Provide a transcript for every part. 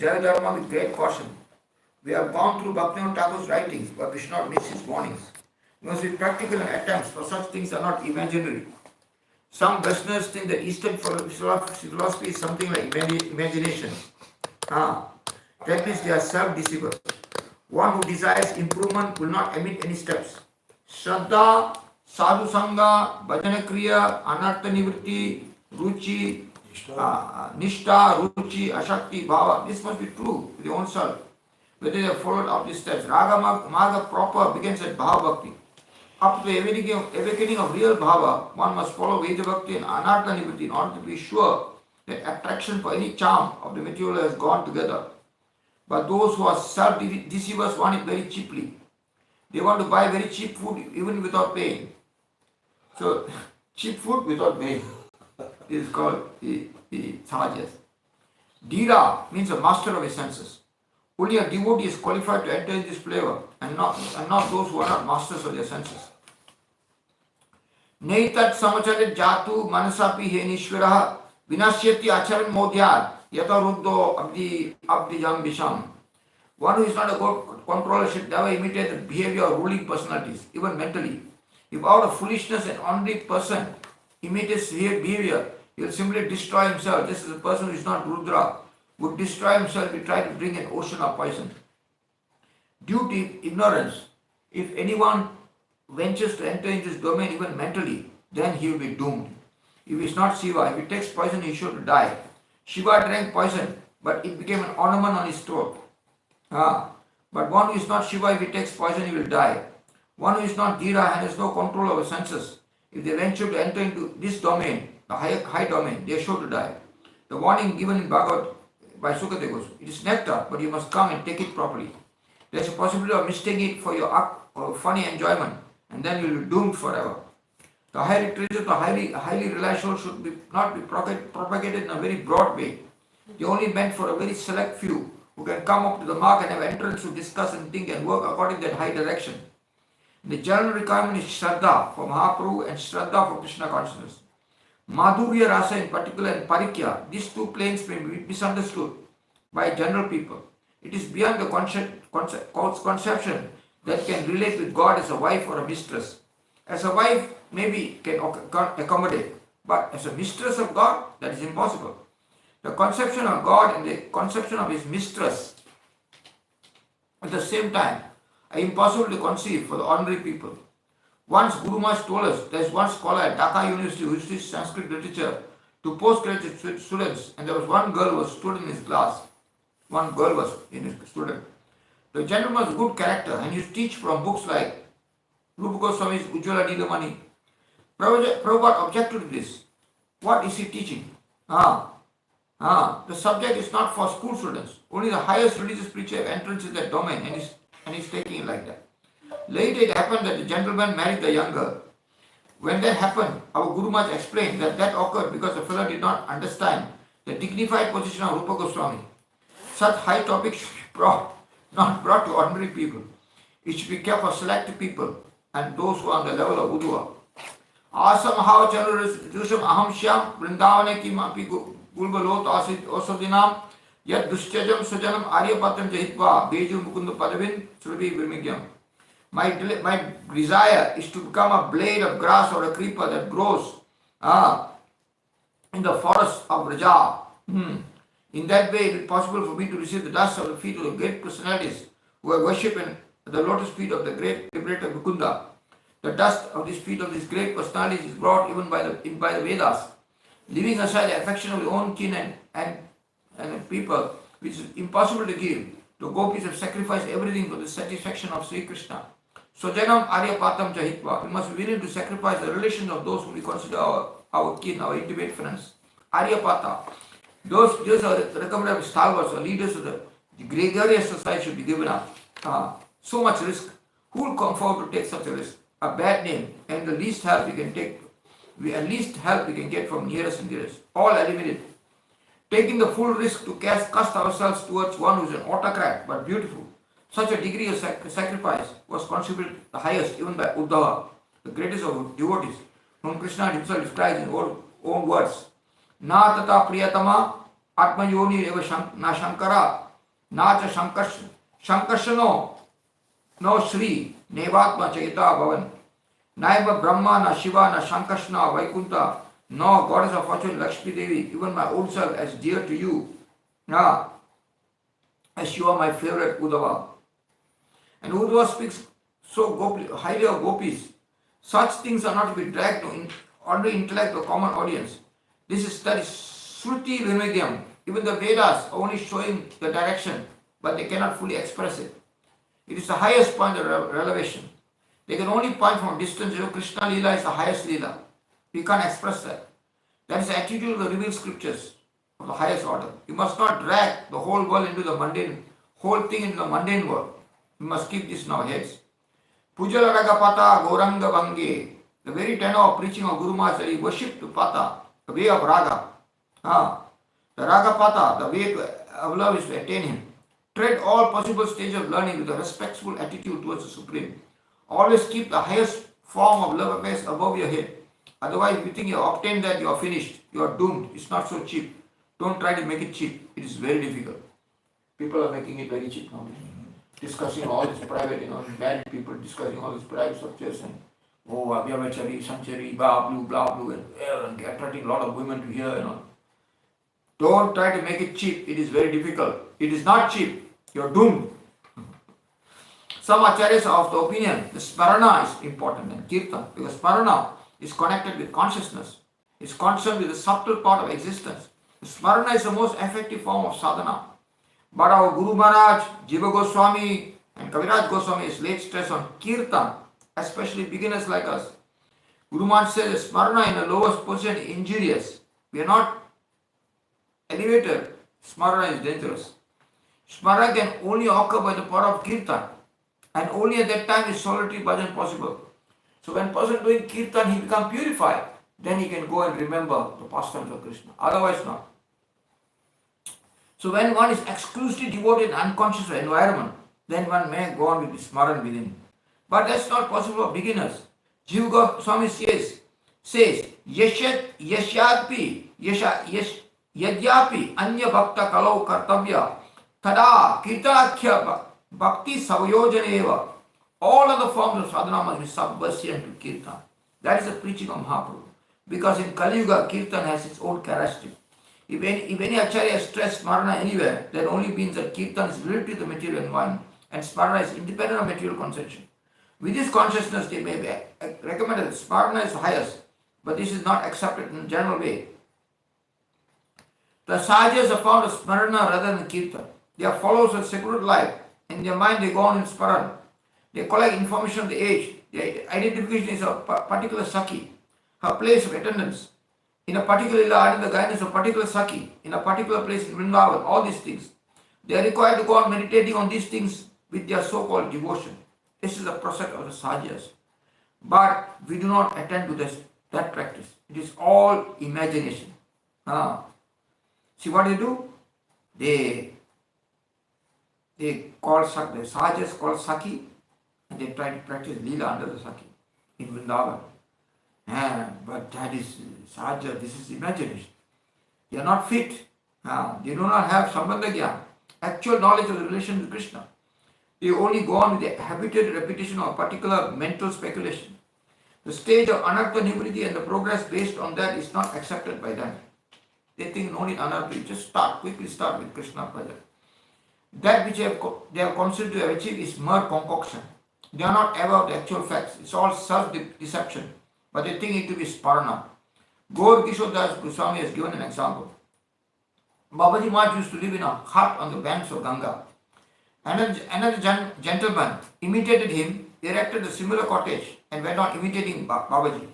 Jaya Dharma with great caution. We have gone through Bhaktivinoda Thakur's writings, but we should not miss his warnings. We must be practical in attempts, for such things are not imaginary. Some Westerners think that Eastern philosophy is something like imagination. That means they are self-deceivers. One who desires improvement will not omit any steps. Shraddha, Sadhu Sangha, Bhajana Kriya, Anartha Nivritti, Ruchi, Nishta, Ruchi, Ashakti, Bhava. This must be true with your own self. Whether they have followed up these steps. Raga Marga proper begins at Bhava Bhakti. Up to the awakening of real Bhava, one must follow Veda Bhakti and Anartha Nivritti in order to be sure that attraction for any charm of the material has gone together. But those who are self-deceivers want it very cheaply. They want to buy very cheap food even without paying. So, cheap food without paying. This is called the samajas. Dhira means a master of his senses. Only a devotee is qualified to enter in this flavor and not those who are not masters of their senses. Naitat samacharit jatu manasapi henishvaraha vinashyati acharan modhyad yata ruddho abdijam visham. One who is not a good controller should never imitate the behavior of ruling personalities, even mentally. If out of foolishness an honorary person imitates behavior, he will simply destroy himself, just as a person who is not Rudra would destroy himself if he tried to drink an ocean of poison. Due to ignorance, if anyone ventures to enter into this domain even mentally, then he will be doomed. If he is not Shiva, if he takes poison, he is sure to die. Shiva drank poison, but it became an ornament on his throat. But one who is not Shiva, if he takes poison, he will die. One who is not Dhira and has no control over senses, if they venture to enter into this domain, the high domain, they are sure to die. The warning given in Bhagavad by Sukadeva goes, it is nectar, but you must come and take it properly. There is a possibility of mistaking it for your funny enjoyment, and then you will be doomed forever. The high literature, the highly realized soul should not be propagated in a very broad way. They are only meant for a very select few who can come up to the mark and have entrance to discuss and think and work according to that high direction. The general requirement is Shraddha for Mahaprabhu and Shraddha for Krishna consciousness. Madhurya Rasa in particular and Parikya, these two planes may be misunderstood by general people. It is beyond the conception that can relate with God as a wife or a mistress. As a wife, maybe can accommodate, but as a mistress of God, that is impossible. The conception of God and the conception of his mistress at the same time are impossible to conceive for the ordinary people. Once Guru Maharaj told us there is one scholar at Dhaka University who teaches Sanskrit literature to postgraduate students, and there was one girl who was student in his class. One girl was in his student. The gentleman was good character and used to teach from books like Rupa Goswami's Ujjwala Nilamani. Prabhupada objected to this. What is he teaching? The subject is not for school students. Only the highest religious preacher have entrance in that domain and he's taking it like that. Later it happened that the gentleman married the young girl. When that happened, our Guru Maharaj explained that occurred because the fellow did not understand the dignified position of Rupa Goswami. Such high topics should be not brought to ordinary people. It should be kept for selected people and those who are on the level of Udva. Asam hava chanurusam aham shyam vrindavane ki mapi gulbalot asit osadinam yad duschajam sujanam aryapatam jahitva beju mukunda padavin surabhi virmigyam. My desire is to become a blade of grass or a creeper that grows in the forest of Raja. In that way, it is possible for me to receive the dust of the feet of the great personalities who are worshipping the lotus feet of the great liberator Mukunda. The dust of these feet of these great personalities is brought even by the Vedas. Leaving aside the affection of the own kin and people, which is impossible to give, the gopis have sacrificed everything for the satisfaction of Sri Krishna. Sojanam aryapatam chahitva. We must be willing to sacrifice the relations of those whom we consider our kin, our intimate friends. Aryapata. Those are the recommended stalwarts or leaders of the gregarious society should be given up. So much risk. Who will come forward to take such a risk? A bad name and the least help we can take. Least help we can get from nearest and dearest. All eliminated. Taking the full risk to cast ourselves towards one who is an autocrat but beautiful. Such a degree of sacrifice was considered the highest even by Uddhava, the greatest of devotees, whom Krishna himself describes in own words. Na tata priyatama atmayoni eva na shankara Nacha Shankarshano, no Sri, Nevatma Chaita Bhavan. Neither Brahma, na Shiva, na Shankarshana, Vaikunta, no goddess of fortune, Lakshmi Devi, even my own self as dear to you, as you are my favorite Uddhava. And Uddhava speaks so highly of gopis. Such things are not to be dragged to ordinary intellect or common audience. That is Shruti Vimediam. Even the Vedas are only showing the direction, but they cannot fully express it. It is the highest point of revelation. They can only point from a distance. Krishna Leela is the highest Leela. We can't express that. That is the attitude of the revealed scriptures of the highest order. You must not drag the whole world into the mundane, whole thing into the mundane world. We must keep this in our heads. Pujala Ragapata Gauranga Bange. The very tenor of preaching of Guru Maharaj, he worshipped Pata, the way of Raga. The Ragapata, the way of love is to attain him. Tread all possible stages of learning with a respectful attitude towards the Supreme. Always keep the highest form of love affairs above your head. Otherwise, if you think you have obtained that, you are finished. You are doomed. It's not so cheap. Don't try to make it cheap. It is very difficult. People are making it very cheap now. Discussing all this private, married people discussing all these private structures and Avyavachari, Sanchari, blah, blue, and attracting a lot of women to hear, Don't try to make it cheap. It is very difficult. It is not cheap. You are doomed. Some acharyas are of the opinion the smarana is important and kirtan, because smarana is connected with consciousness. It's concerned with the subtle part of existence. The smarana is the most effective form of sadhana. But our Guru Maharaj, Jiva Goswami and Kaviraj Goswami is laid stress on kirtan, especially beginners like us. Guru Maharaj says smarana in the lowest position is injurious. We are not elevated. Smarana is dangerous. Smarana can only occur by the power of kirtan. And only at that time is solitary bhajan possible. So when person doing kirtan, he becomes purified. Then he can go and remember the pastimes of Krishna. Otherwise not. So when one is exclusively devoted in unconscious environment, then one may go on with smaran within. But that's not possible for beginners. Jiva Goswami says, Yadyapi anya bhakta kalau kartavya tada kirtanakhya Bhakti Savayojaneva. All other forms of sadhana must be subversive to kirtan. That is the preaching of Mahaprabhu. Because in Kali Yuga, kirtan has its own characteristic. If any acharya stress smarana anywhere, that only means that kirtan is related to the material environment and smarana is independent of material conception. With this consciousness, they may recommend that smarana is the highest, but this is not accepted in a general way. The sahajas are found of smarana rather than kirtan. They are followers of secular life. In their mind, they go on in sparan. They collect information of the age. Their identification is a particular Saki, her place of attendance. In a particular ila, under the guidance of a particular Saki, in a particular place in Vrindavan, all these things. They are required to go on meditating on these things with their so-called devotion. This is the process of the sahajas. But we do not attend to that practice. It is all imagination. See what they do? They call the sahajas called Saki, and they try to practice Leela under the Saki in Vrindavan. But that is sahaja, this is imagination. They are not fit. They do not have sambandha jnana, actual knowledge of the relation with Krishna. They only go on with the habituated repetition of a particular mental speculation. The stage of anartha nivritti and the progress based on that is not accepted by them. They think no need anartha, just quickly start with Krishna bhajan. That which they have considered to have achieved is mere concoction. They are not aware of the actual facts. It's all self-deception. But they think it to be sparana. Gaur Kishore Das Goswami has given an example. Babaji Maharaj used to live in a hut on the banks of Ganga. Another gentleman imitated him, erected a similar cottage and went on imitating Babaji,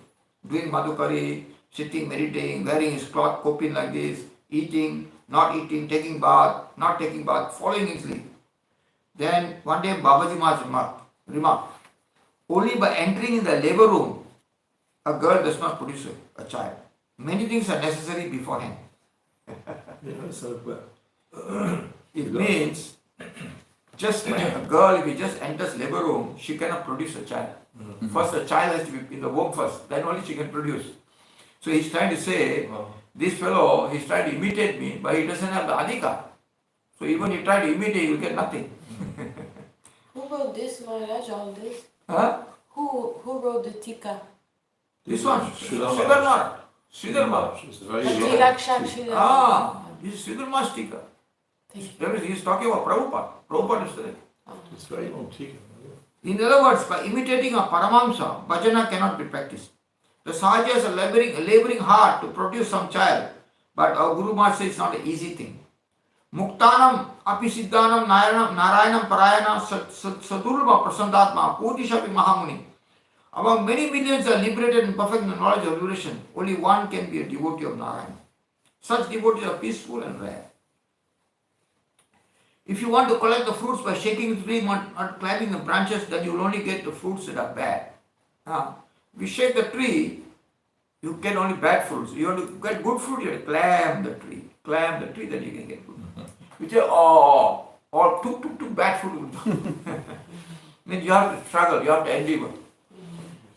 doing madhukari, sitting, meditating, wearing his cloth, kopin like this, eating, not eating, taking bath, not taking bath, following his lead. Then one day Babaji Maharaj remarked, only by entering in the labor room, a girl does not produce a child. Many things are necessary beforehand. It means just a girl, if he just enters labor room, she cannot produce a child. First the child has to be in the womb first, then only she can produce. So he's trying to say, this fellow, he's trying to imitate me, but he doesn't have the adhika. So even you try to imitate, you will get nothing. Who wrote this, Maharaj, all this? Huh? Who wrote the Tika? This one, Sridhar Sridhar Maharaj. Sridhar Maharaj. It's very Bhakti long. Rakshak Ah, this is Sridhar Maharaj Tika. Thank you. He is talking about Prabhupada. Prabhupada is there. It's very long. Tika. In other words, by imitating a Paramahamsa, bhajana cannot be practiced. The Sahajas are laboring hard to produce some child, but our Guru Maharaj says it's not an easy thing. Muktanam api siddhanam narayanam parayana sadurva prasantatma putishapi mahamuni. Among many millions are liberated and perfect in the knowledge of liberation, only one can be a devotee of Narayana. Such devotees are peaceful and rare. If you want to collect the fruits by shaking the tree or climbing the branches, then you will only get the fruits that are bad. If you shake the tree, you get only bad fruits. You want to get good fruit, you have to climb the tree. Climb the tree, then you can get good. Which are all too bad fruit. Means you have to struggle, you have to endeavor.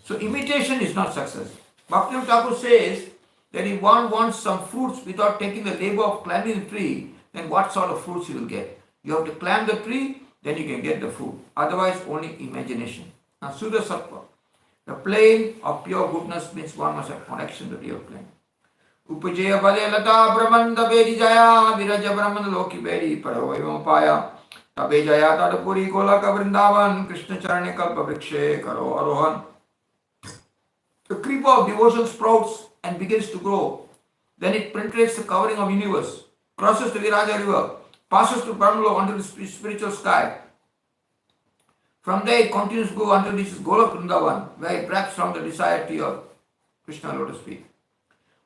So imitation is not success. Bhakti Thakur says that if one wants some fruits without taking the labor of climbing the tree, then what sort of fruits you will get? You have to climb the tree, then you can get the fruit. Otherwise, only imagination. Now, Suddha Sattva, the plane of pure goodness means one must have connection to the real plane. Upajaya Bale Lata Brahmanda Bedi Jaya Viraja Brahmanda Loki Bedi Paravayo Paya Tabe Jaya Tadapuri Golaka Vrindavan Krishna Charane Kalpa Vrikshe Karo Arohan. The creeper of devotion sprouts and begins to grow. Then it penetrates the covering of universe, crosses the Viraja river, passes to Brahmalo until the spiritual sky. From there it continues to go until this is Golak Vrindavan, where it wraps around the desired tree of Krishna lotus feet.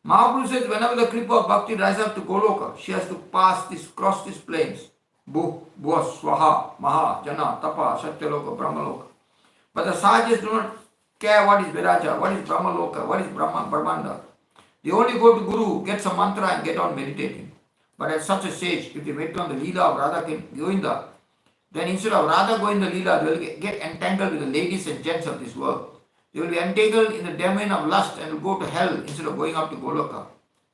Mahaprabhu says whenever the creeper of bhakti rises up to Goloka, she has to cross these plains. Bhu, Bhuva, Swaha, Maha, Jana, Tapa, Satyaloka, Brahmaloka. But the sahajas do not care what is Viraja, what is Brahmaloka, what is Brahmanda. They only go to Guru, get some mantra and get on meditating. But at such a stage, if they meditate on the Leela of Radha Govinda, then instead of Radha Govinda Leela, they will get entangled with the ladies and gents of this world. They will be entangled in the domain of lust and will go to hell instead of going up to Goloka.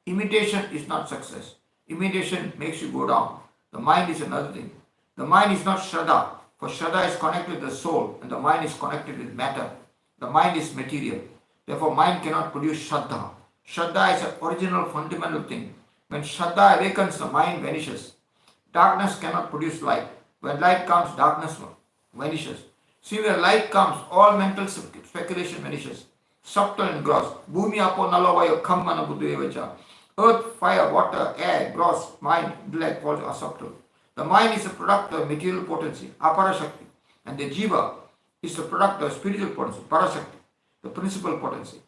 Imitation is not success. Imitation makes you go down. The mind is another thing. The mind is not Shraddha, for Shraddha is connected with the soul and the mind is connected with matter. The mind is material. Therefore, mind cannot produce Shraddha. Shraddha is an original fundamental thing. When Shraddha awakens, the mind vanishes. Darkness cannot produce light. When light comes, darkness vanishes. See, where light comes, all mental speculation vanishes. Subtle and gross. Bhumi apo nalavayo kammana buddhuevacha. Earth, fire, water, air, gross, mind, intellect, all are subtle. The mind is a product of material potency, aparashakti. And the jiva is the product of spiritual potency, parashakti, the principal potency.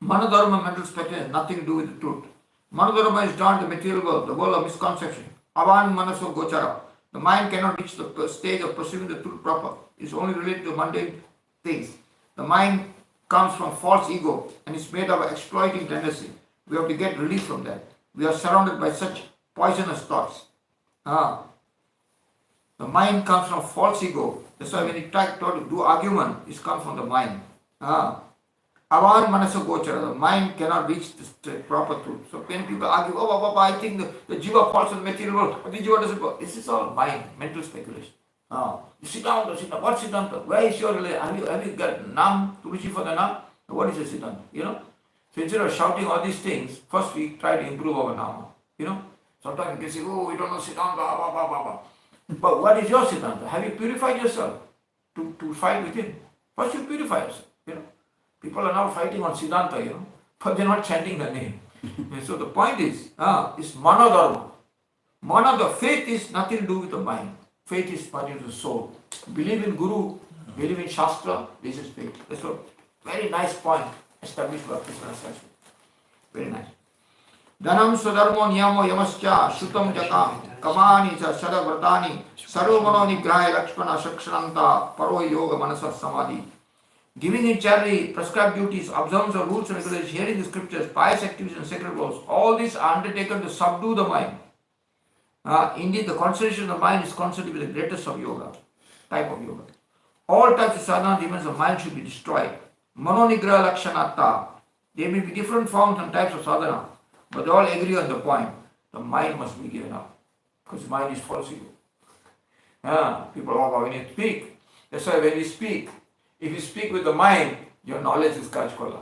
Manodharma, mental speculation, has nothing to do with the truth. Manodharma is drawn to the material world, the world of misconception. Avan manaso gochara. The mind cannot reach the stage of perceiving the truth proper. It's only related to mundane things. The mind comes from false ego and is made of exploiting tendency. We have to get relief from that. We are surrounded by such poisonous thoughts. The mind comes from false ego. That's why when you try to do argument, it comes from the mind. Avan manasa gochara, the mind cannot reach the proper truth. So when people argue, I think the jiva falls in the material world, but the jiva doesn't go. This is all mind, mental speculation. You sit down, what Siddhanta? Where is your relation? Have you got Nam, Turuchi for the Nam? What is the Siddhanta? So instead of shouting all these things, first we try to improve our Nama. Sometimes you can say, we don't know Siddhanta, But what is your Siddhanta? Have you purified yourself to fight within? First you purify yourself, People are now fighting on Siddhanta, but they're not chanting the name. And so the point is, it's Manodharma. The faith is nothing to do with the mind. Faith is part of the soul. Believe in Guru, believe in Shastra, this is faith. That's a very nice point established by Krishna Sastra. Very nice. Dhanam swadharmo niyamo yamascha shutam jaka kamani cha sadavratani sarvamano nigraya lakshmana shakshananta paro yoga manasa samadhi. Giving in charity, prescribed duties, observance of rules and regulations, hearing the scriptures, pious activities and sacred vows, all these are undertaken to subdue the mind. Indeed, the concentration of the mind is considered to be the greatest of yoga, type of yoga. All types of sadhana demons of mind should be destroyed. Manonigraha lakshanatta. There may be different forms and types of sadhana, but they all agree on the point. The mind must be given up. because mind is false ego. People when you speak. That's why when we speak, if you speak with the mind, your knowledge is Kajkola.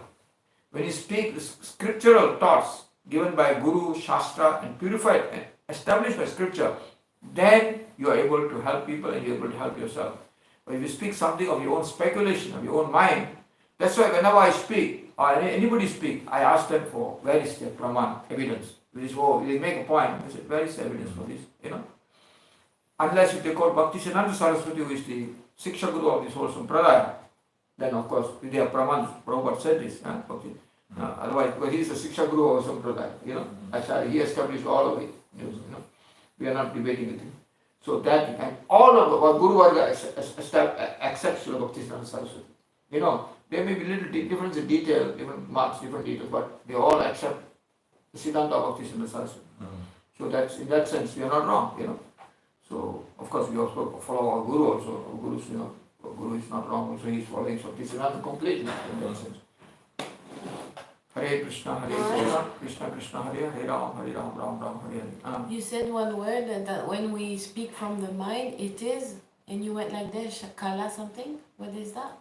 When you speak the scriptural thoughts given by Guru, Shastra and purified and established by scripture, then you are able to help people and you are able to help yourself. But if you speak something of your own speculation, of your own mind, that's why whenever I speak, or anybody speak, I ask them for where is the Praman, evidence. They make a point, I said, where is the evidence for this? Unless you take out Bhakti Siddhanta Saraswati, who is the Siksha Guru of this whole Sampradaya, then of course, they have Pramans, Prabhupada said this, Bhakti. Otherwise, because he is the Siksha Guru of Sampradaya, actually he established all of it, we are not debating with him. So that, and all of what Guru Varga accepts Srila Bhakti Siddhanta Saraswati. There may be little difference in detail, different marks, different details, but they all accept the Siddhanta of Bhakti Siddhanta Saraswati. So that's, in that sense, we are not wrong, So, of course, we also follow our Guru also. Our Guru's, our Guru is not wrong also, he is following Bhakti Siddhanta completely in that sense. Hare Krishna, Krishna Krishna, Hare Ram, Ram Ram, Hare Hare. You said one word and that when we speak from the mind, it is, and you went like this, Shakala something. What is that?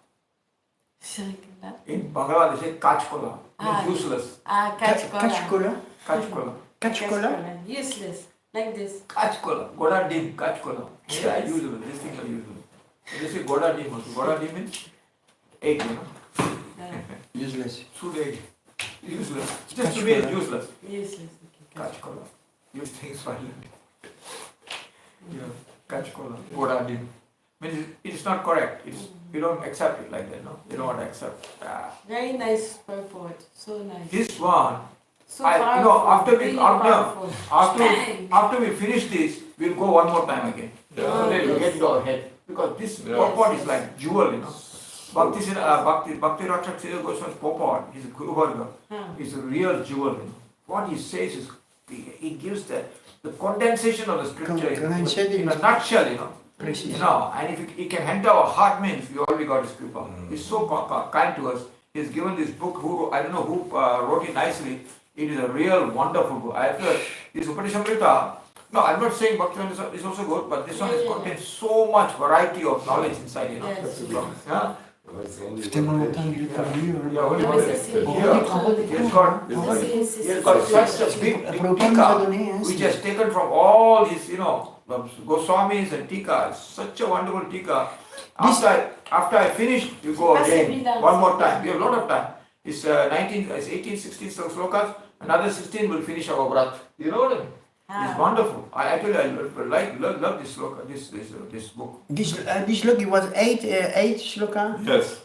Shakala. In Bangla they say Kachkola, useless. Kachkola. Kachkola. Useless. Like this. Kachkola. Goda dim, Kachkola. Yeah, usual. These things are usual. They say Goda dim also. Goda dim means egg, Useless. Food egg. Useless. Just to me it's useless. Useless. Okay. Kachkola. Use things violently. Kachkola. Goda dim. Means it is not correct. You don't accept it like that, no? You don't want to accept. Very nice purport. So nice. This one, So powerful. after we finish this, we'll go one more time again. So that we'll get into our head. Because this purport is like jewel, Bhakti Rakshak Siddha Goswami's purport, his Guru Varga, is a real jewel. What he says is, he gives the condensation of the scripture in a nutshell, and if he can enter our heart means we already got his kripa. He's so kind to us. He's given this book, I don't know who wrote it nicely. It is a real wonderful book. I feel this Upanishamrita, no, I'm not saying Bhakti is also good, but this one contains so much variety of knowledge inside, C'est tellement longtemps que je l'ai pas lu. He's got such a big tika, which has taken from all his, Goswamis and tika. Such a wonderful tika. After I finish, you go again, one more time. We have a lot of time. It's 18, 16 slokas. Another 16 will finish our vrat. You know what I mean? It's wonderful. I love this sloka, this book. This sloka was 8 sloka? Yes.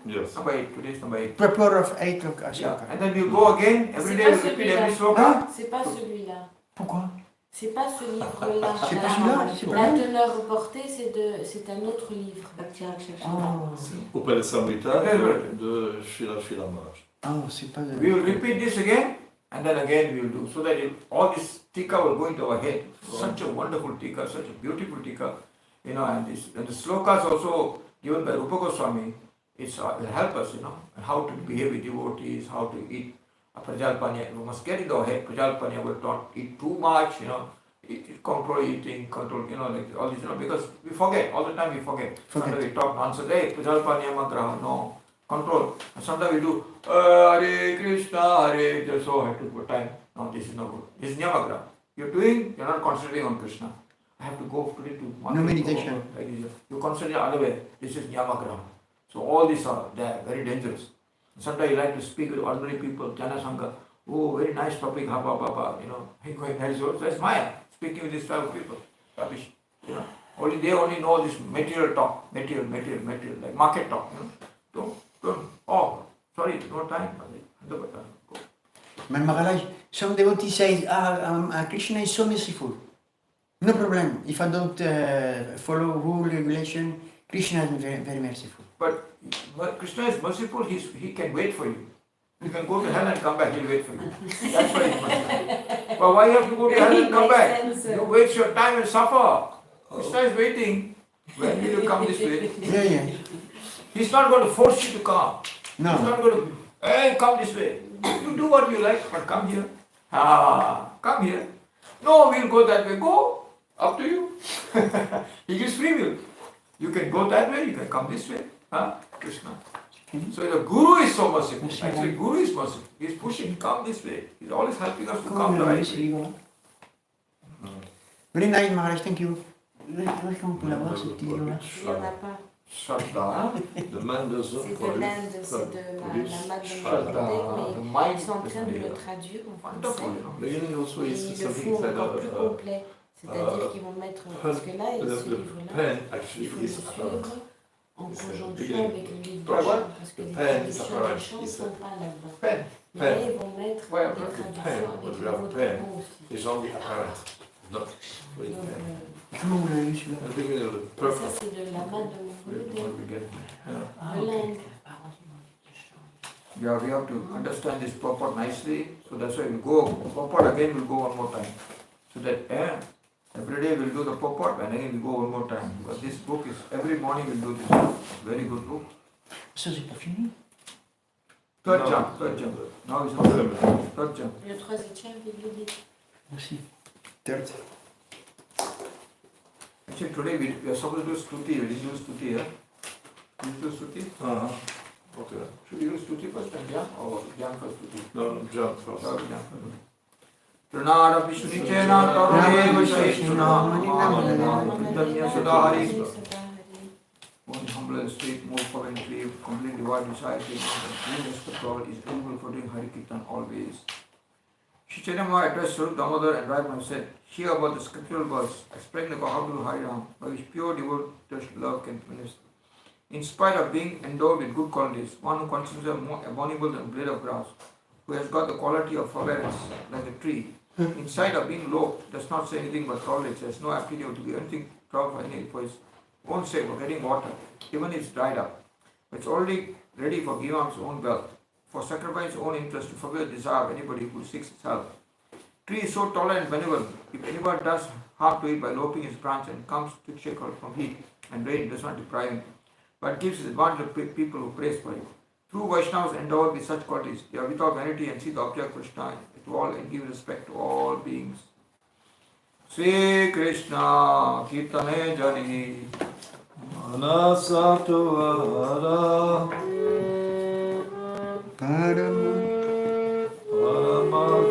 Yes. Number 8, today's number 8. Purport of 8 sloka. Yeah. And then we'll go again, every day we'll repeat every sloka. C'est pas celui-là. Pourquoi? C'est pas ce livre-là. C'est pas celui-là. La teneur reportée, c'est un autre livre. Upale Samrita de Srila Maharaj. Oh, c'est pas. We will repeat this again. And then again we will do, so that all this tika will go into our head. Such a wonderful tika, such a beautiful tika, and the slokas also given by Rupa Goswami, it will help us, and how to behave with devotees, how to eat prajalpanya. We must get into our head, prajalpanya, we don't eat too much, control eating, like all this, because we forget, all the time we forget. Sometimes we talk nonsense, hey, prajalpanya magraha, no. Control. And sometimes we do Hare Krishna, Hare Krishna, so I have to put time. No, this is not good. This is Nyamagra. You're not concentrating on Krishna. I have to go today to no meditation. You concentrate other way. This is Nyamagra. So all these are very dangerous. Sometimes you like to speak with ordinary people, Jana Sangha. Oh, very nice topic, that's Maya. Speaking with this type of people. Rubbish. Only they only know this material talk, material, like market talk. Oh, sorry, no time. Man Maharaj, some devotees say, Krishna is so merciful. No problem. If I don't follow rule, regulation, Krishna is very, very merciful. But Krishna is merciful, he can wait for you. You can go to hell and come back, he'll wait for you. That's why he's merciful. But why you have to go to hell and come back? You waste your time and suffer. Krishna is waiting. When will you come this way? Yeah. He's not going to force you to come. No. He's not going to, hey, come this way. You do what you like, but come here. Come here. No, we'll go that way. Go. Up to you. He gives free will. You can go that way, you can come this way. Huh? Krishna. So the Guru is so merciful. Actually, Guru is merciful. He is pushing, come this way. He is always helping us to come the right way. Very nice, Maharaj, thank you. Où est-ce qu'on peut l'avoir, ce petit livre-là? Il n'y en a pas. Shraddha. De main de C'est de l'Inde, c'est de la main de Shraddha. The mais mind ils sont en train de is le traduire en wonderful, français. you know. beginning also Et is ils le something font that encore plus complet. C'est-à-dire qu'ils vont mettre, parce que là, ce the livre-là, pen il actually faut le is apparent. suivre en It's conjonction avec le livre de Ouais, chant, parce que the les pen is traductions apparent. des chants ne It's sont pas là-dedans. Pen. Mais là, ils vont mettre Ouais, des okay. traductions Pen, avec what we les have autres pen mots aussi. is only apparent, not really Donc, pen. Comment vous l'avez eu, celui-là? The beginning of the ça, purpose. c'est de la main de mon What we get. Ah, de ok. l'Inde. Yeah, we have to understand this purport nicely. So that's why we'll go. Purport again will go one more time. So that every day we'll do the purport and again we'll go one more time. Because this book is, every morning we'll do this book. Very good book. Ça, c'est pas fini. Third No. jump, third jump. Now it's not third jump. Le troisième, il le dit. Merci. Third. Actually today we are supposed to do Stuti. We didn't do Stuti, yeah? Did you do Stuti? Okay. Should we do Stuti first and Jam? Or Jam first Stuti? No, jump first. Sorry, Jam first. Pranara Vishunichena Taruneva Shaishuna Pritanya Sudahari. One humble and straight, more fervently, complete devout disciple, and respect all is able for doing Hari Kirtan always. Shri Chaitanya addressed Swarup Damodar and Raghunath said, hear about the scriptural verse, explaining the how to do Hari Ram, by which pure devoted love can minister. In spite of being endowed with good qualities, one who considers himself more abominable than a blade of grass, who has got the quality of forbearance like a tree, in sight of being low, does not say anything but tolerance, has no aptitude to be anything trouble for his own sake of getting water, even if it's dried up. It's already ready for giving up its own wealth, for sacrificing its own interest to fulfill the desire of anybody who seeks its help. Tree is so tolerant and benevolent, if anyone does harm to it by lopping its branch and comes to shelter from heat and rain, does not deprive him, but gives advantage to people who praise for it. True Vaishnavas endowed with such qualities, they are without vanity and see the object of Krishna to all and give respect to all beings. Sri Krishna Kirtane Jari Manasato Hara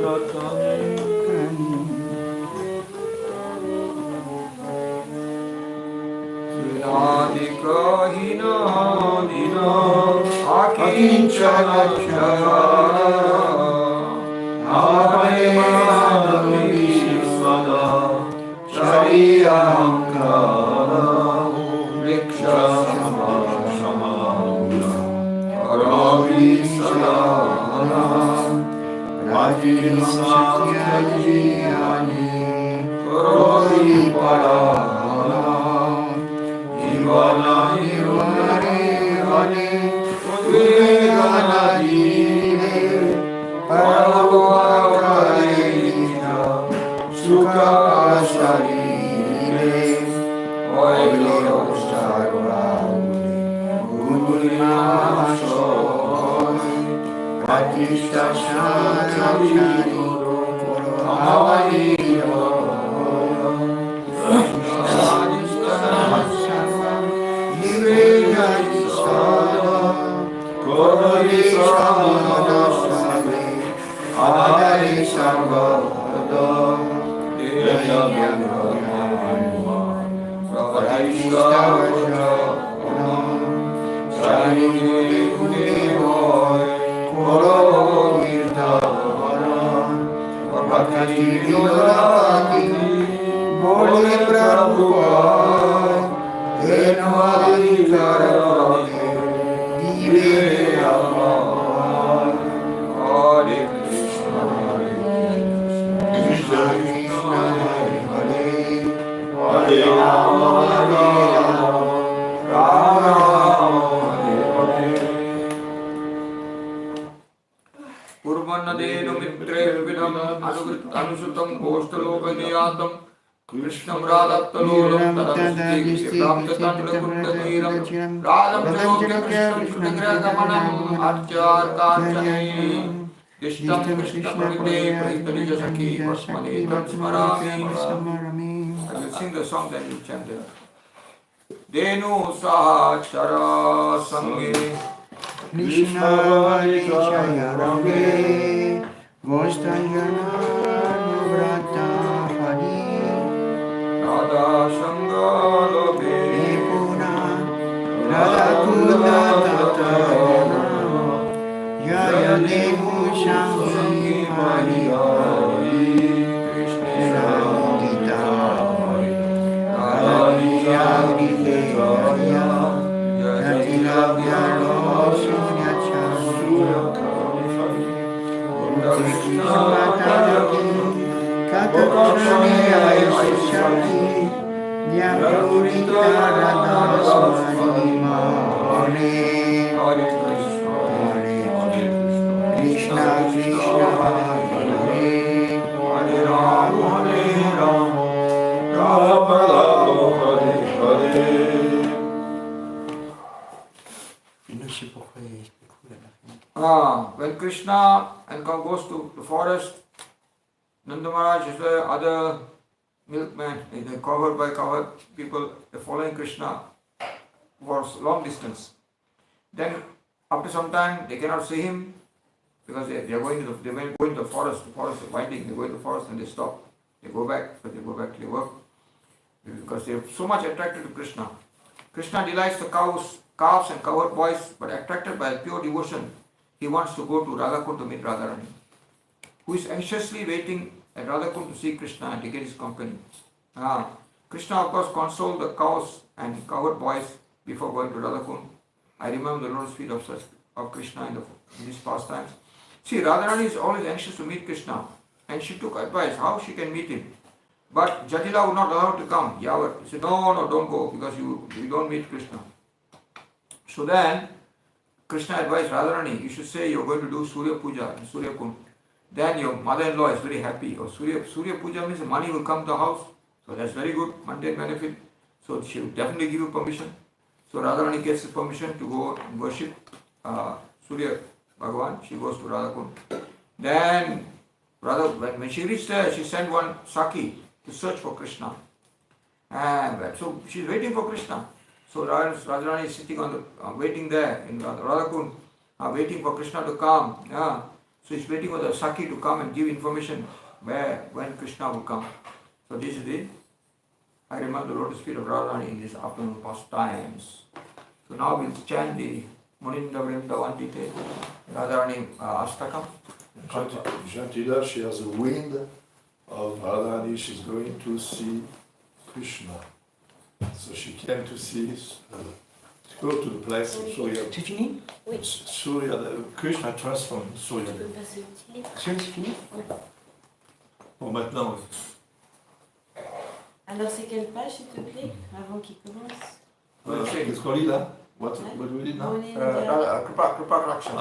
Paramagatam Adikahina Dina Akinchana Ahamesvada Shariyankara Vriksha Samashamaula Aravi Sadana Rajisakyajiyani Karori Parana Ivana Ivane Hane Udvegana Dine Paravokarina Sukha Sharire Oilo Sarvaudi Gurinamasoni Katishta Shachari Amavani Bole Prabhupada, Envadikara Dive Amar, Hare Krishna, Krishna Krishna, Hare Hare, Hare Rama, Rama Hare Hare. Purvanadenu mitre vidam anusutam koshtaloganiyatam Krishnam radhattalolam tadastik ramtatandrakuttakhiram radham jalokya krishnam shrigragamanam archarkanchane Dishtam Krishna pravide prahitarija sakhi vasmane tatsmarami. will sing the song, then you chant it. Denu Sahachara Sange Krishna Vajaya Range Gostanjana Nuvrata Hari Radha Shangalobe Puna Radha Kunda Tatayana Jaya Devu Shangi Maria Krishna Gita Radha Jaya Jatila Vyalo Surya Krishna Mataki Kakakshane Ayashaki Nyapurita Radha Swami Mare Hare Krishna Krishna Krishna Hare Hare Rama Hare Rama Rama Rama Hare Hare. Je ne sais pourquoi il est cool là. When Krishna and goes to the forest, Nanda Maharaj is the other milkman, they covered by covered people, they're following Krishna for long distance. Then after some time they cannot see him because they are going to the forest. The forest is winding. They go to the forest and they stop. They go back, but they go back to their work because they are so much attracted to Krishna. Krishna delights the calves and covered boys, but attracted by pure devotion, he wants to go to Radhakund to meet Radharani, who is anxiously waiting at Radhakund to see Krishna and to get his company. Krishna, of course, consoled the cows and covered boys before going to Radhakund. I remember the lotus feet of Krishna in these pastimes. See, Radharani is always anxious to meet Krishna, and she took advice how she can meet him. But Jatila would not allow her to come. Yavat. He said, no, don't go because you don't meet Krishna. So then, Krishna advised Radharani, you should say you're going to do Surya Puja in Surya Kund. Then your mother-in-law is very happy. Or Surya Puja means the money will come to the house. So that's very good, mundane benefit. So she will definitely give you permission. So Radharani gets the permission to go and worship Surya Bhagavan. She goes to Radhakund. Then, when she reached there, she sent one Saki to search for Krishna. And so she's waiting for Krishna. So Radharani is sitting on the waiting there in Radhakund, waiting for Krishna to come. So he's waiting for the Saki to come and give information when Krishna will come. So this is I remember the lotus feet of Radharani in these afternoon pastimes. So now we'll chant the Muninda Vrinda Vandite Radharani Astakam. Jatila, she has a wind of Radharani, she's going to see Krishna. So she came to see, to go to the place of Surya. C'est fini? Surya, Krishna transformed Surya. Tu peux passer au petit livre. C'est fini? Bon, maintenant, oui. Alors c'est quelle page s'il te plaît, avant qu'il commence? Qu'est-ce qu'on lit là? What do we read now? Kripa Raksha. À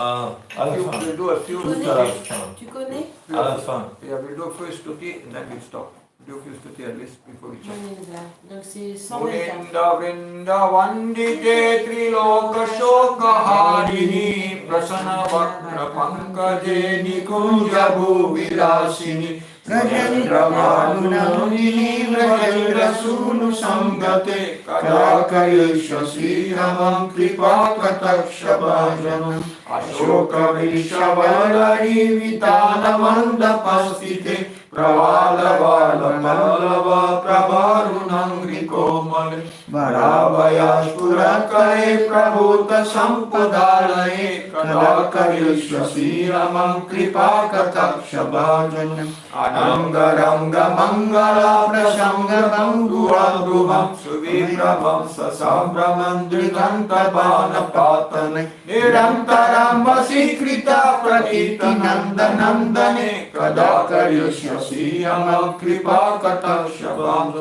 la fin. We'll do a few. Tout à la fin. Tu connais? À la fin. Yeah, we'll do a few stuti and then we'll stop. We'll do a few stuti at least before we chant. Muninda. Donc c'est 124. Muninda Vrinda Vandite Triloka Shoka Harini Prasana Vakra Pankaje Nikunja Bhuvirasini Rajendra Madhunandini Vrajendra Sunu Sangate Kadakayashasi Hamam Kripa Katakshabhajanam Ashoka Vishavalari Vitana Mandapastite Pravala Vala Malava Prabharunangri Komale Varavayashpurakare Prabhuta Sampadalaye Kadakayashasi Hamam Kripa Katakshabhajanam Anangaranga Mangala Prasanga Bangurabhuvam Suviprabham Sasambramandrikanta Banapatane Nirantaram Vasikrita Pratita Nandanandane Kadakaryashyasi Amam Kripa Katakshabam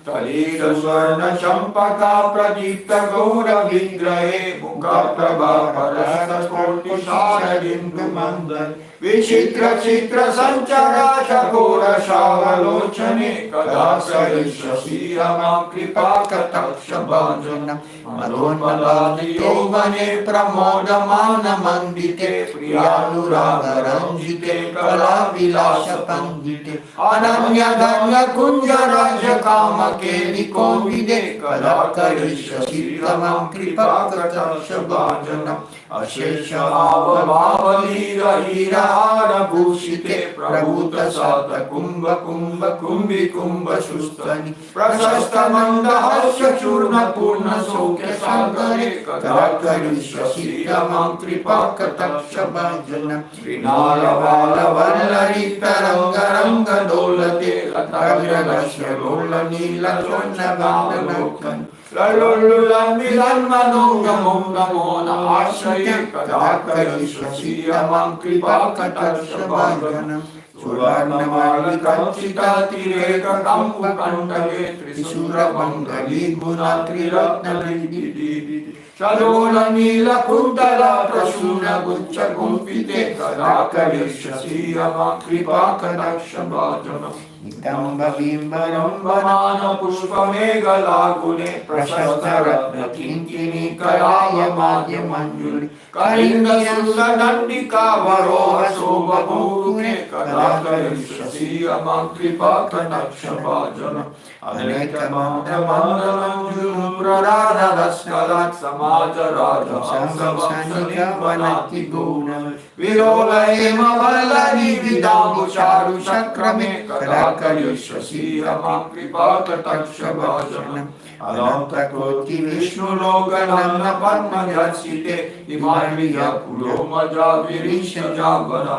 Talira Swarna Champaka Pradipta Gaura Vigrahe Mukha Prabha Parasta Sporti Sharadindu Mandan विचित्र चित्र संचरा चकोर शावलोचने कदा करिष्यसि मां कृपा कटाक्ष भाजनम् मदोन्मदानि यौवने प्रमोदमानमण्डिते प्रियानुरागरञ्जिते कलाविलासपण्डिते अनन्यधन्यकुञ्जराजकामकेलिकोविदे कदा करिष्यसि मां कृपा कटाक्ष भाजनम् अशेषावभावलीरहीरहारभूषिते प्रभूतसात कुम्भ कुम्भ कुम्भि कुम्भ सुस्तनि प्रशस्तमन्दहस्य चूर्ण पूर्ण सौख्य सागरे कदा करिष्यसि मां कृपा कटाक्ष भाजनम् श्रीनारबालवल्लरी तरङ्ग दोलते लताग्रगस्य लोलनीलचोन्नगानलोकन् लल्लुल्लुलन्मिलन्मनोगमोगमोन आश्रये कदा करिष्यसि मां कृपा कटाक्ष भाजनम् सुवर्णमालिकचितातिरेककम्पकण्टके त्रिशूलमङ्गली गुणा त्रिरत्नविदिदिदिदि सलोलनीलकुन्तला प्रसूनगुच्छ गुम्फिते कदा करिष्यसि मां कृपा कटाक्ष भाजनम् नितम्बबिम्बरम्बनान पुष्पमेघलाकुले प्रशस्तरत्नकिङ्किणी कलायमाद्यमञ्जुलि कलिन्दसुन्दण्डिका वरोह शोभभूमे कदा करिष्यसि मां कृपा कटाक्ष भाजनम् अनेकमन्त्रमण्डलञ्जुप्रराधरस्कलात् समाजराजहंसवंशनिकवनति गुणम् विरोलयेम वल्लरी विदाम्बुचारुचक्रमे कदा करिष्यसि मां कृपा कटाक्ष भाजनम् अनन्तकोटि विष्णुलोकनन्न पद्मजर्षिते हिमालया पुलोमजा विरिञ्चजावरा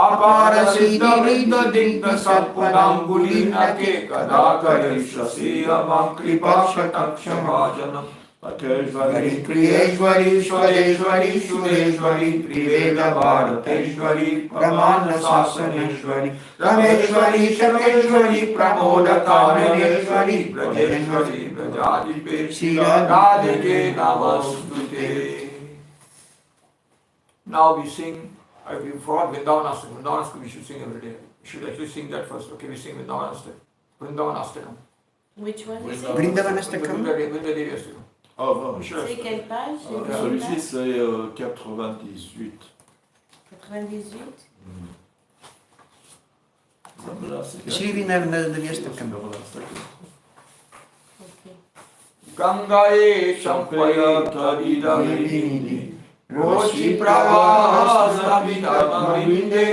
अपार सिद्धवृद्धदिग्ध सत्पदाम्बुलीनके कदा करिष्यसि मां कृपा कटाक्ष भाजनम् अथेश्वरी क्रियेश्वरी स्वरेश्वरी सुरेश्वरी त्रिवेद भारतेश्वरी प्रमाण शासनेश्वरी रमेश्वरी शमेश्वरी प्रमोदकारणेश्वरी ब्रजेश्वरी ब्रजाधिपेक्षी राधिके नमस्तुते. Now we sing, we forgot Vrindavanastakam. Vrindavanastakam we should sing every day. We should actually sing that first. Okay, we sing Vrindavanastakam. Which one is it? Vrindavanastakam. Vrindavanastakam. Oh non, C'est quelle page? celui-ci c'est 98. 98? Srivinavnadavastakam. Okay. Gangaye Champayataridavinidi Roshi Pravahasabhidhamavinde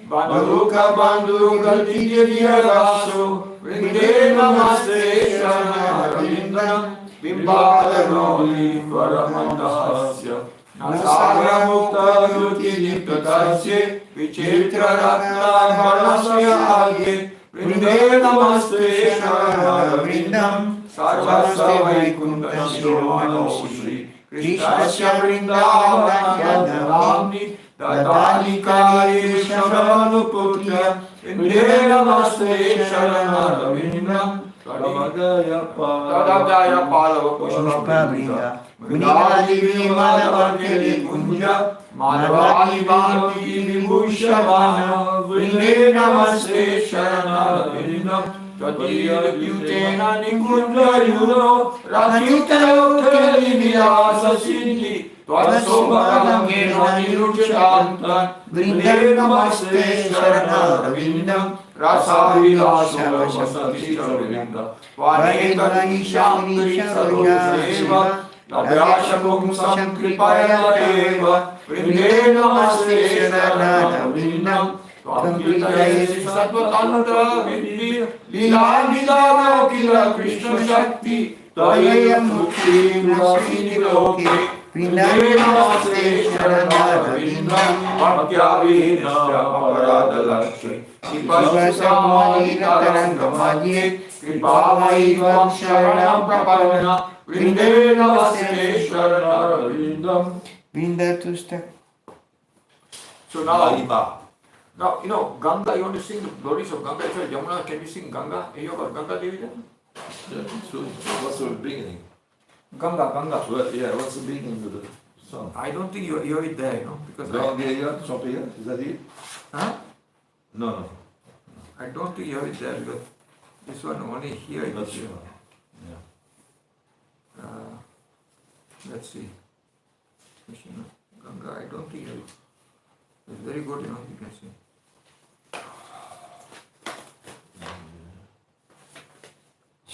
Bandhuka Bandhuka Digyagaso Vrinde Namaste Sharanavindam Bimbadhanoli Paramandasya Nasaramukta Yuti Niptatasye Vichitra Ratna Bharasya Agye Vrinde Namaste Sharanavindam Sarvasya Vaikunta Shiromano Shri Krishnasya Vrindavana Dadani Kari Sharanuputya Vrinde Namaste Sharanavindam Tadavadaya Palava Pushpavrinda Mridali Vimanavakeli Kunja Madhvali Bhakti Vibhushavana Vrinde Namaste Sharanavindam Tadira Vyutena Nikunja Yuno Rakyutayo Keli Vyasa Siddhi Tvasobhagamena Niruchantan Vrinde Namaste Sharanavindam Rasavilasya Vasati Charinda Vanetani Shantri Sarojeva Labhyashakum Samkripaya Deva Vrinde Namaste Sharanavindam Tvankritayesi Sattvatantra Vidhi Lila Vidava Kila Krishna Shakti Tayam Mukti Vasini Loke Vrinde Namaste Sharanavindam Bhaktyavinasya Aparadalakshmi Sipasyasamanitarangamaye Kripavayi Tvam Sharanam Prapanna Vrinde Namaste Sharanavindam. Vindatustak. So now, you know, Ganga, you want to sing the glories of Ganga? If you're Yamuna, can you sing Ganga? Are you about Ganga Devi then? So what's the beginning? Ganga. Well, yeah, what's the beginning of the understand. I don't think you have it there, because Gangeya, Champeya, is that it? huh? No, no. I don't think you have it there because this one only here it Not is. sure. Yeah. Let's see. Krishna, Ganga, I don't think you have it. It's very good, you can see.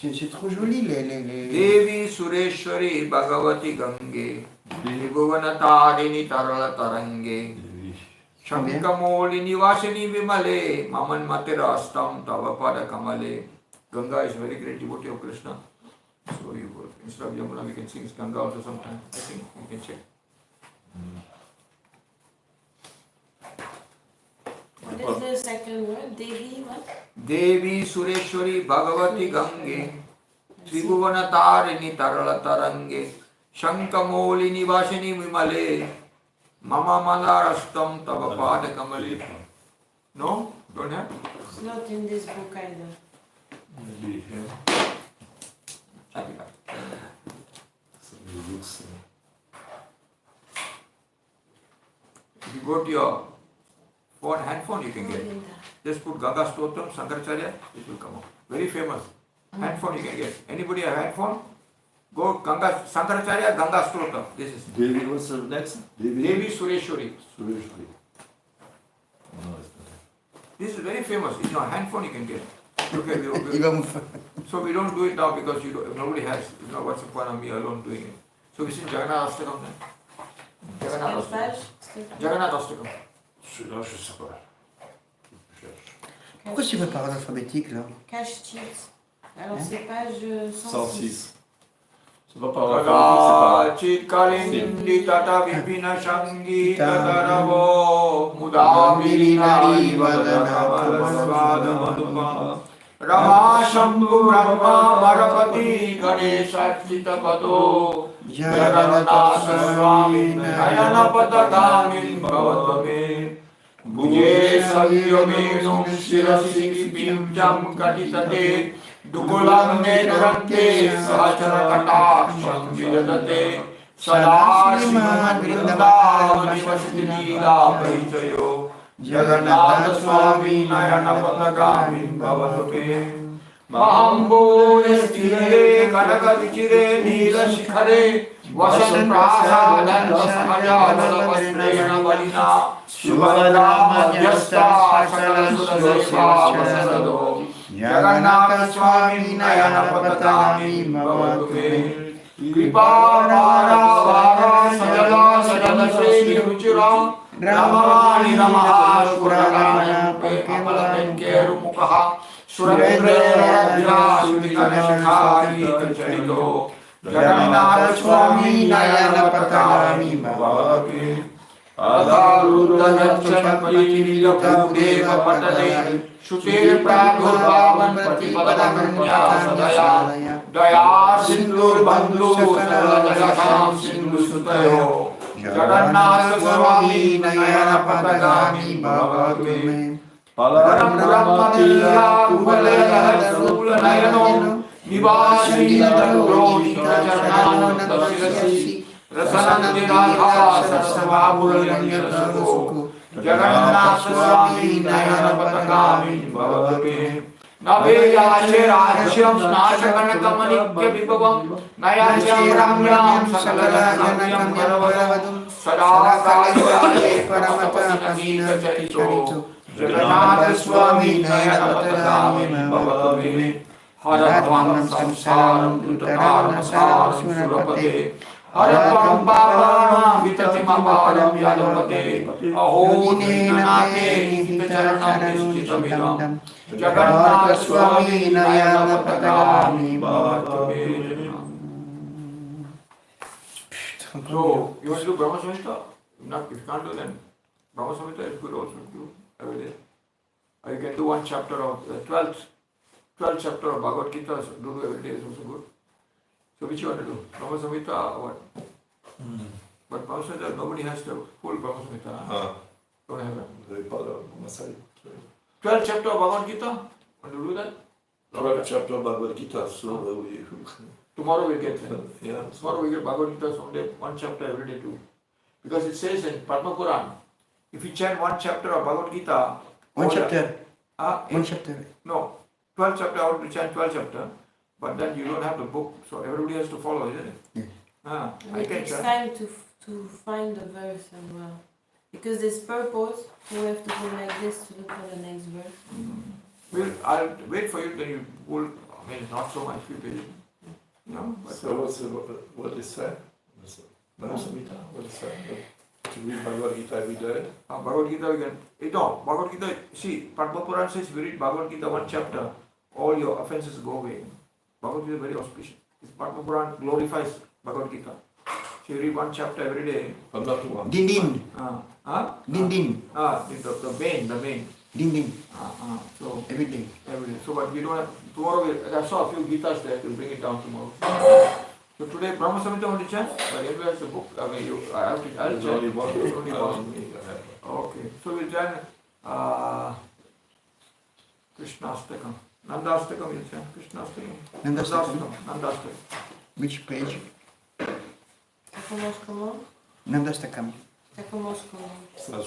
C'est trop joli les... Devi Sureshwari Bhagavati Gange Tribhuvanatarini Tarala Tarange Shankamoli Nivashini Vimale Maman Matirastam Tavapada Kamale. Ganga is a very great devotee of Krishna. So you instead of Yamuna we can sing Ganga also sometime. I think you can check. What is the second word? Devi what? Devi Sureshwari Bhagavati Gange Tribhuvanatarini Tarala Tarange Shankamoli Nivashini Vimale Mama Malarastam Tavapada Kamale. No? Don't have? It's not in this book either. Maybe here. Check it out. Somebody looks. If you go to your phone, handphone, you can Not get. in that. Just put Ganga Stotram, Sankaracharya, it will come up. Very famous. Handphone you can get. Anybody have handphone? Go Ganga Sankaracharya, Ganga Stotram. This is Devi, what's the next? Devi Sureshwari. Sureshwari. No, it's not. This is very famous. In your handphone you can get. Okay, Il va me faire... so we don't do it now because nobody has. What's the point of me alone doing it? So we sing Jagannath Astakam then. Jagannath Quelle Astakam. page? Jagannath Astakam. Celui-là, je sais pas. Je cherche. Pourquoi c'est pas par ordre alphabétique là? Cache cheats. Alors c'est page 106. 106. C'est pas par rapport Chitkalindi tata vipina shangi tataravo mudamiri vadana madhupa Rama Shambhu Brahma Marapati Ganesha Chitapado Jagannatha Swami Nayana Patagamin Bhavatame Bhuje Savyamenum Shirasi Pimjam Katitate Dukulam Nedrante Sahachara Kataksham Vidadate Sada Srimad Vrindavani Vasiti Leela Parichayo Jagannatha Swami Nayana Patagamin Bhavatume Mahambo Yastire Kanaka Vichire Nila Shikhare Vasan Prasadan Vasamajala Vasnayana Valina Shubhadra Madhyastha Sakala Sudaseva Vasanado Jagannatha Swami Nayana Patagami Bhavatume Kripa Vara Vara Sajala Sajala Sri Ruchira Ramani Ramaha Suragana Pekemalan Keru Mukaha Surendra Vira Sudhikana Shikhari Kacharito Jagannatha Swami Nayana Patagami Bhavatume Adharuddha Yakshan Parivila Bhudeva Patade Shutir Prabhurvavan Patipadam Sadaya Daya Sindhur Bandhu Sarvadayakam Sindhu Sutayo Jagannatha Swami Nayana Patagami Bhavatume Palam Brahmatila Kubalaya Sarula Nayano Nivasi Taro Shirajanananda Sirasi Rasanandi Radha Sarsavabhuranya Rasako Jagannatha Swami Nayana Patagami Bhavatume Naveyashe Rajyam Snashakanakamanikkya Vibhavam Nayashe Ramyam Sakalajanayam Bharavadam Sadakayashe Paramata Charito Jagannatha Swami Nayana Patagami Bhavatume Haradvam Samsaram Dutataram Saram Surapate Haratvam Bhavana Vitatimamaram Yadapate Aho Ninanate Hitacharanam Nishchitamidam Jagannatha Swami Nayana Patagami Bhavatume. So, you want to do Brahma Samhita? If you can't do then, Brahma Samhita is good also to do every day. Or you can do one chapter of the 12th chapter of Bhagavad Gita, do every day is also good. So which you want to do? Brahma Samhita or what? But Brahma Samhita, nobody has the full Brahma Samhita. Don't have it. Vous n'avez pas la salle. 12th chapter of Bhagavad Gita? Want to do that? 12 chapter of Bhagavad Gita, so we... Tomorrow we'll get there. Yeah. Tomorrow we get Bhagavad Gita someday, one chapter every day too. Because it says in Padma Puran, if you chant one chapter of Bhagavad Gita, One all- chapter. in- One chapter. no, 12 chapter, I want to chant 12 chapter, but then you don't have the book, so everybody has to follow, isn't it? Yeah. And I it can takes chant. time to find the verse as well. Because there's purpose, you have to go like this to look for the next verse. I'll wait for you, then you will, I mean, not so much, few pages. No, but So what is said? Manusamita, what is said? To read Bhagavad Gita every day? Bhagavad Gita, we can, no, Bhagavad Gita, see, Padma Puran says, we read Bhagavad Gita one chapter, all your offenses go away. Bhagavad Gita is very auspicious. Padma Puran glorifies Bhagavad Gita. So you read one chapter every day. But not one. Din din. Din din. The main. Din din. So Every day. every day. So but we don't have, tomorrow I saw a few Gitas there, we'll bring it down tomorrow. So today Brahma Samhita want to chant, but anyway it's a book, I mean I'll There's chant. only one. Only one. one. Okay, so we'll chant Krishnastakam. Nandastakam we'll chant. Krishnastakam. Nandastakam. Nandastakam. Which page? Ça commence comment? Nandastakam. Ça commence comment? Ça,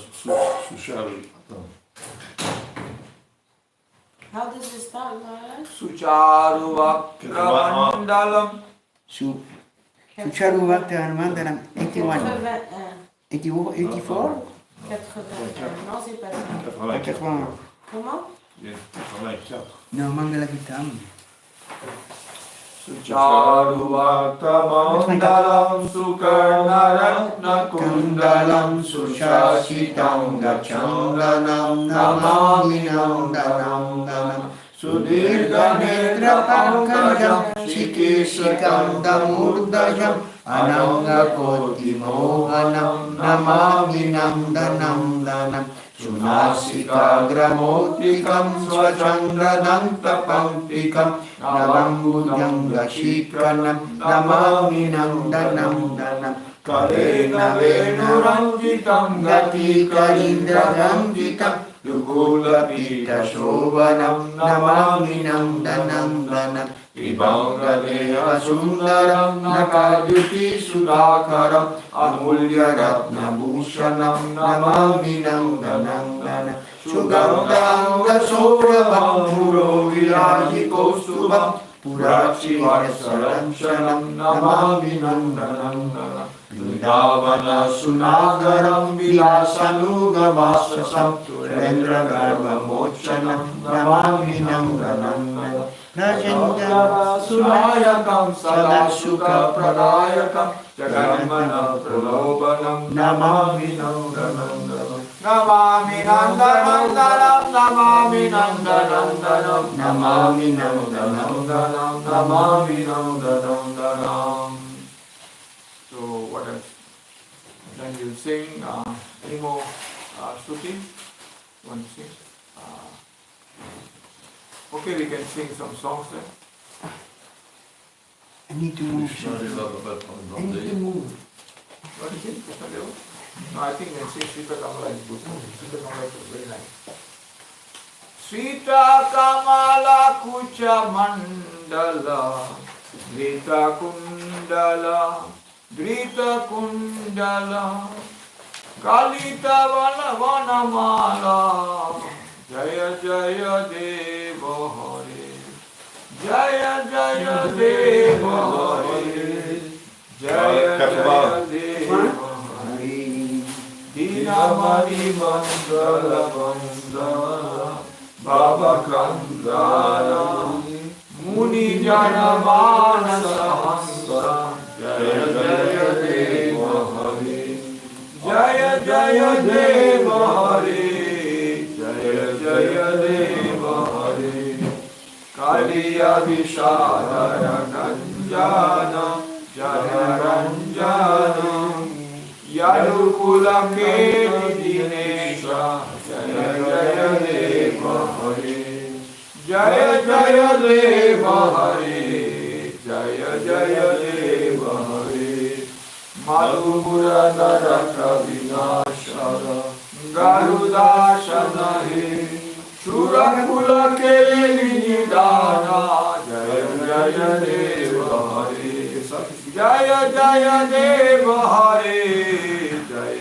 Sushari. How does it start, Maharaj? Sucharu Vakramandalam. Sucharu Vaktamandalam 81. 81. 84? 81. Non, c'est pas ça. 80. Comment? 84. No, Mangala Gitam. Sucharu Vakramandalam Sukarnaratna Kundalam Sushashitam Gachandanam Namami Nandanam Sudirga Netra Pankajam Shikeshikam Damurdajam Ananga Koti Mohanam Namami Nandanam Danam Sunasika Gramotikam Swachandrananta Pampikam Navambudam Gashikranam Namami Nandanam Danam Karena Venuranjitam Gati Karindraganjitam Yugula Pita Shovanam Namami Nandanam Danam Ibangaleha Sundaram Nakadyuti Sudakaram Amulya Ratna Bhushanam Namami Nandanam Danam Sugandanga Saurabham Puro Virajikostubham Purachi Varsarancharam Namami Nandanam Danam Vrindavana Sunagaram Vilasanugamasasam Surendra Garva Mochanam Namami Nandanam Danam Rajendra Sunayakam Sadashuka Pradayakam Jaganmana Pralobanam Namami Nandanam Danam Namami Nandanam Danam Namami Nandanam Danam Namami Nandanam Danam Namami Nandanam Danam. So what else? Then you'll sing any more Shruti? Want to sing? Okay, we can sing some songs then. I need to move. I need to move. What is it? Krishna Deva? No, I think then sing Sita Kamala is good. Sita Kamala is very nice. Sita Kamala Kucha Mandala Drita Kundala Drita Kundala Kalita Vana Vanamala Jaya Jaya Deva Hare Jaya Jaya Deva Hare Jaya Jaya Deva Hare Dinamani Mandala Mandala Baba Kandana Muni Jana Manasa Jaya Jaya Deva Hare Jaya Jaya Deva Hare Jaya Jaya Deva Hare Kaliya Vishadara Ranjana Jana Ranjana Yadukula Keti Dinesha Jaya Jaya Deva Hare Jaya Jaya Deva Hare Jaya Jaya Deva Hare Madhupura Naraka Vinashara Garudashana He Shurakula Keli Nidana Jaya Jaya Deva Hare Jaya Jaya Deva Hare Jaya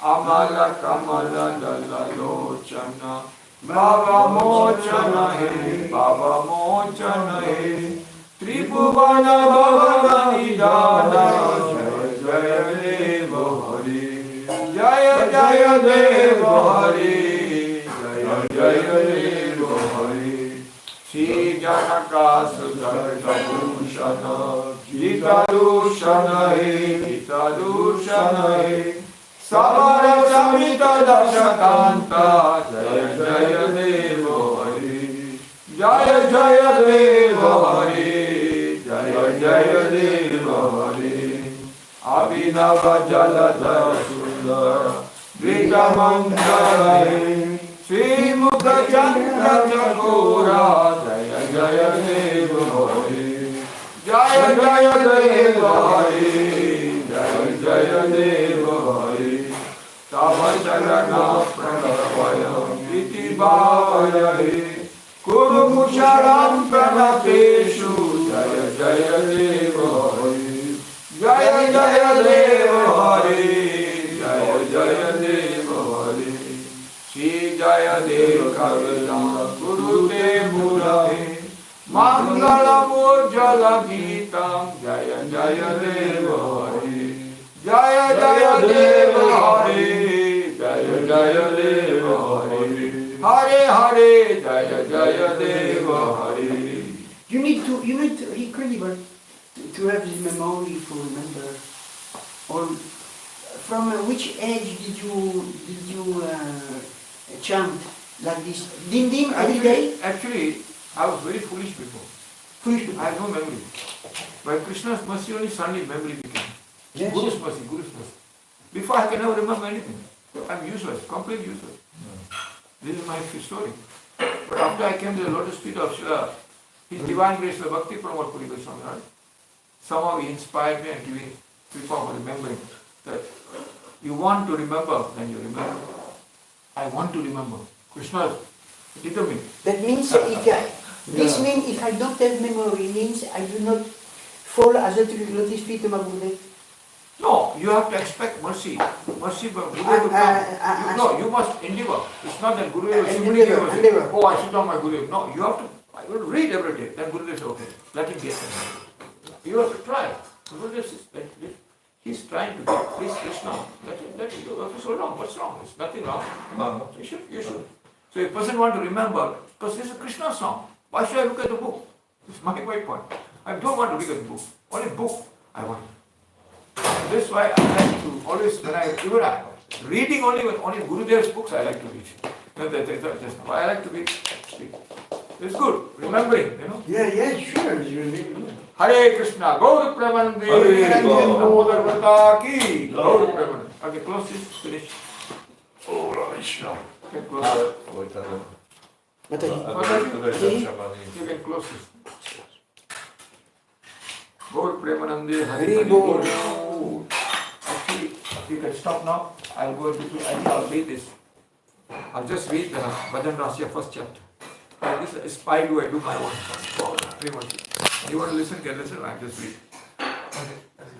Amala Kamala Dala Lochana, Baba Mochana He, Baba Mochana He, Tribhuvana Bhavana Nidana, Jaya Deva Hari, Jaya Jaya Deva Hari, Jaya Jaya Deva Hari, Shri Janaka Sudarta Bhushana, Gita Dushana He, Gita Dushana He, Samara Samita Dashakanta, Jaya Jaya Deva Hari, Jaya Jaya Deva Hari, Jaya Jaya Deva Hari, Abhinava Jalada Sundara, Vikamangala He, Sri Mukha Chandra Chakora, Jaya Jaya Deva Hari, Jaya Jaya Deva Hari, Jaya Jaya Deva Hari, Tava Charana Pranavaya, Iti Bhavaya He, Kuru Musharam Pranateshu, Jaya Jaya Deva Hari, Jaya Jaya Deva Hari, Jaya Jaya Deva Hari, Shri Jaya Deva Kavita, Guru Te Murare, Mangalam Ujjala Geetam, Jaya Jaya Deva Hari, Jaya Jaya Deva Hari, Jaya Jaya Deva Hari, Hare Hare, Jaya Jaya Deva Hari. You need to incredible to have this memory to remember. All from which age did you chant like this? Dim dim every day. Actually, I was very foolish before. Foolish. I had no memory. By Krishna's mercy only suddenly memory became. Yes. Guru's mercy, Guru's mercy. Before I can never remember anything. I'm useless, completely useless. This is my story. But after I came to the lotus feet of Srila, His Divine Grace, the Bhakti Pramod Puri Goswami, right? Somehow he inspired me and giving people for remembering that you want to remember, then you remember. I want to remember. Krishna is determined. That means this means if I don't have memory, means I do not fall as a lotus feet of my Buddha. No, you have to expect mercy. Mercy, but Guru will come. No, you must endeavor. It's not that Guru will simply give us, oh, I sit on my Guru. No, you have to read every day. Then Guru will say, okay, let him get it. You have to try. Guru says, he's trying to get please Krishna. Let him do. Okay, so wrong. What's wrong? There's nothing wrong. You should. So if a person wants to remember, because this is a Krishna song, why should I look at the book? It's my point. I don't want to look at the book. Only book I want. That's why I like to always, reading only Gurudev's books I like to read. That's why I like to read. It's good, remembering, Yeah, sure. Hare Krishna, Gaur Premanande, Namo Bhagavata Ki, Gaur Premanande. Okay, close this, finish. Oh, Krishna. Okay, close it. Mataji. You can close this. Gaur Premanande, Hari Bol. Actually, you can stop now. I'll go into, I think I'll read this. I'll just read the Bhajan Rasya first chapter. This is I do my own. You want to listen, can listen, I'll just read. Okay.